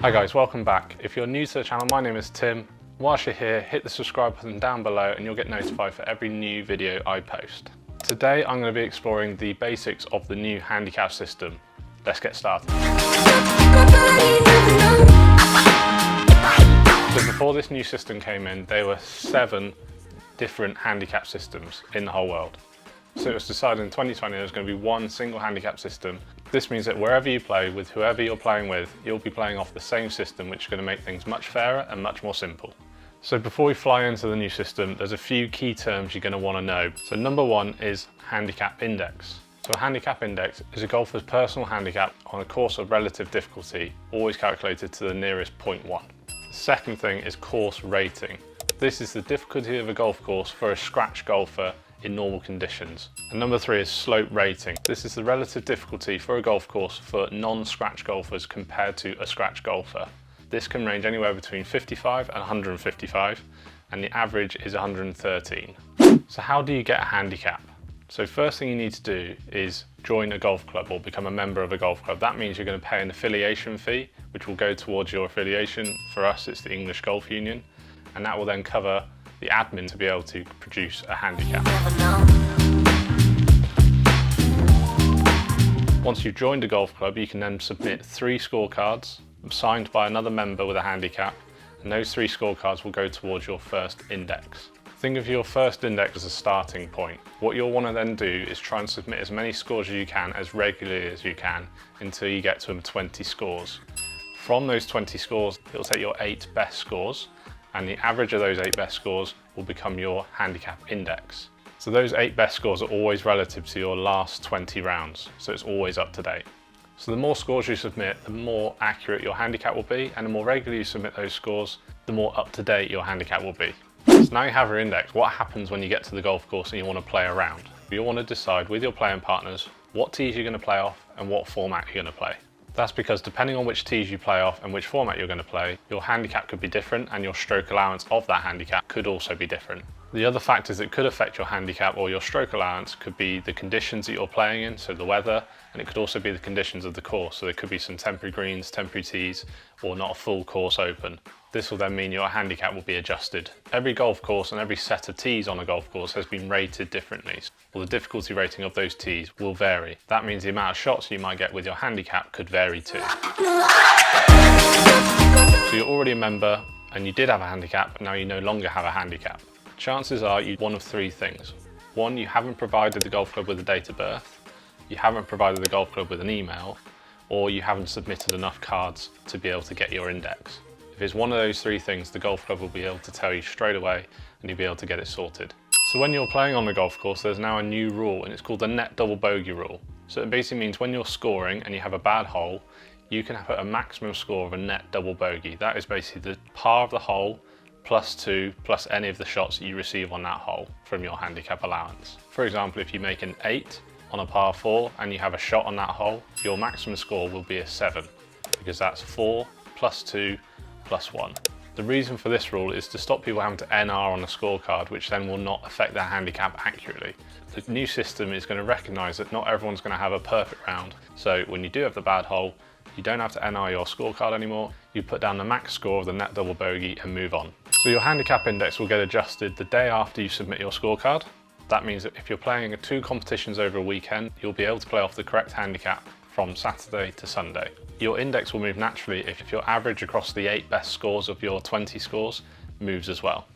Hi guys, welcome back. If you're new to the channel, my name is Tim. Whilst you're here, hit the subscribe button down below and you'll get notified for every new video I post. Today I'm going to be exploring the basics of the new handicap system. Let's get started. So before this new system came in, there were 7 different handicap systems in the whole world. So it was decided in 2020 there was going to be one single handicap system. This means that wherever you play, with whoever you're playing with, you'll be playing off the same system, which is going to make things much fairer and much more simple. So before we fly into the new system, there's a few key terms you're going to want to know. So number 1 is Handicap Index. So a Handicap Index is a golfer's personal handicap on a course of relative difficulty, always calculated to the nearest 0.1. The second thing is course rating. This is the difficulty of a golf course for a scratch golfer in normal conditions. And number 3 is slope rating. This is the relative difficulty for a golf course for non-scratch golfers compared to a scratch golfer. This can range anywhere between 55 and 155, and the average is 113. So how do you get a handicap? So first thing you need to do is join a golf club or become a member of a golf club. That means you're going to pay an affiliation fee, which will go towards your affiliation. For us, it's the English Golf Union, and that will then cover the admin to be able to produce a handicap. Once you've joined a golf club, you can then submit 3 scorecards signed by another member with a handicap, and those 3 scorecards will go towards your first index. Think of your first index as a starting point. What you'll want to then do is try and submit as many scores as you can, as regularly as you can, until you get to 20 scores. From those 20 scores, it'll take your 8 best scores, and the average of those 8 best scores will become your handicap index. So those 8 best scores are always relative to your last 20 rounds, so it's always up to date. So the more scores you submit, the more accurate your handicap will be, and the more regularly you submit those scores, the more up to date your handicap will be. So now you have your index. What happens when you get to the golf course and you want to play around? You'll want to decide with your playing partners what tees you're going to play off and what format you're going to play. That's because depending on which tees you play off and which format you're going to play, your handicap could be different and your stroke allowance of that handicap could also be different. The other factors that could affect your handicap or your stroke allowance could be the conditions that you're playing in, so the weather, and it could also be the conditions of the course. So there could be some temporary greens, temporary tees, or not a full course open. This will then mean your handicap will be adjusted. Every golf course and every set of tees on a golf course has been rated differently. Well, the difficulty rating of those tees will vary. That means the amount of shots you might get with your handicap could vary too. So you're already a member and you did have a handicap, and now you no longer have a handicap. Chances are you're one of 3 things. 1, you haven't provided the golf club with a date of birth, you haven't provided the golf club with an email, or you haven't submitted enough cards to be able to get your index. If it's one of those 3 things, the golf club will be able to tell you straight away and you'll be able to get it sorted. So when you're playing on the golf course, there's now a new rule, and it's called the net double bogey rule. So it basically means when you're scoring and you have a bad hole, you can have a maximum score of a net double bogey. That is basically the par of the hole +2 plus any of the shots that you receive on that hole from your handicap allowance. For example, if you make an 8 on a par 4 and you have a shot on that hole, your maximum score will be a 7, because that's 4 +2 +1. The reason for this rule is to stop people having to NR on a scorecard, which then will not affect their handicap accurately. The new system is going to recognise that not everyone's going to have a perfect round, so when you do have the bad hole, you don't have to NR your scorecard anymore. You put down the max score of the net double bogey and move on. So your handicap index will get adjusted the day after you submit your scorecard. That means that if you're playing 2 competitions over a weekend, you'll be able to play off the correct handicap from Saturday to Sunday. Your index will move naturally if your average across the 8 best scores of your 20 scores moves as well.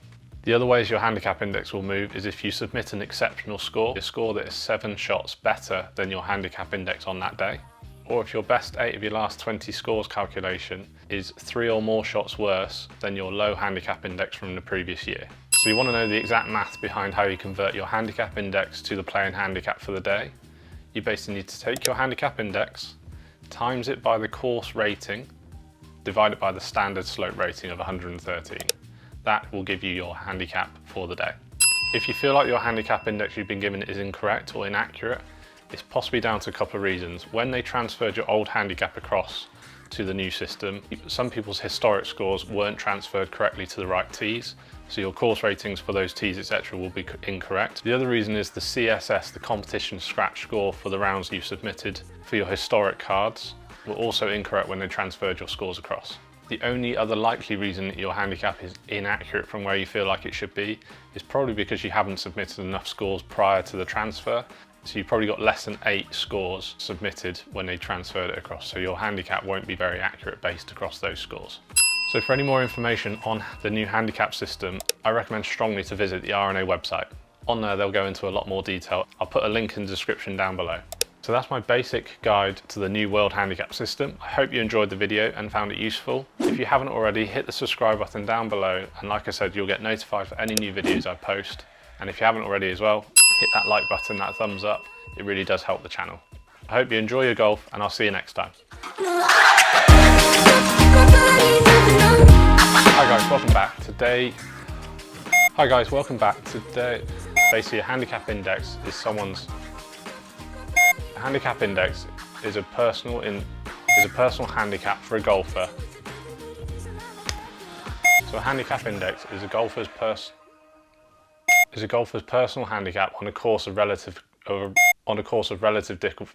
The other ways your handicap index will move is if you submit an exceptional score, a score that is 7 shots better than your handicap index on that day, or if your best 8 of your last 20 scores calculation is 3 or more shots worse than your low handicap index from the previous year. So you want to know the exact math behind how you convert your handicap index to the playing handicap for the day. You basically need to take your handicap index, times it by the course rating, divide it by the standard slope rating of 113. That will give you your handicap for the day. If you feel like your handicap index you've been given is incorrect or inaccurate, it's possibly down to a couple of reasons. When they transferred your old handicap across to the new system, some people's historic scores weren't transferred correctly to the right tees, so your course ratings for those tees, etc. will be incorrect. The other reason is the CSS, the competition scratch score for the rounds you've submitted for your historic cards, were also incorrect when they transferred your scores across. The only other likely reason that your handicap is inaccurate from where you feel like it should be is probably because you haven't submitted enough scores prior to the transfer. So you probably got less than 8 scores submitted when they transferred it across. So your handicap won't be very accurate based across those scores. So for any more information on the new handicap system, I recommend strongly to visit the RNA website. On there, they'll go into a lot more detail. I'll put a link in the description down below. So that's my basic guide to the new World Handicap System. I hope you enjoyed the video and found it useful. If you haven't already, hit the subscribe button down below. And like I said, you'll get notified for any new videos I post. And if you haven't already as well, hit that like button, that thumbs up. It really does help the channel. I hope you enjoy your golf and I'll see you next time. Hi guys, welcome back. Today, basically a handicap index is a handicap index is a personal handicap for a golfer. So a handicap index is a golfer's personal handicap on a course of relative difficulty.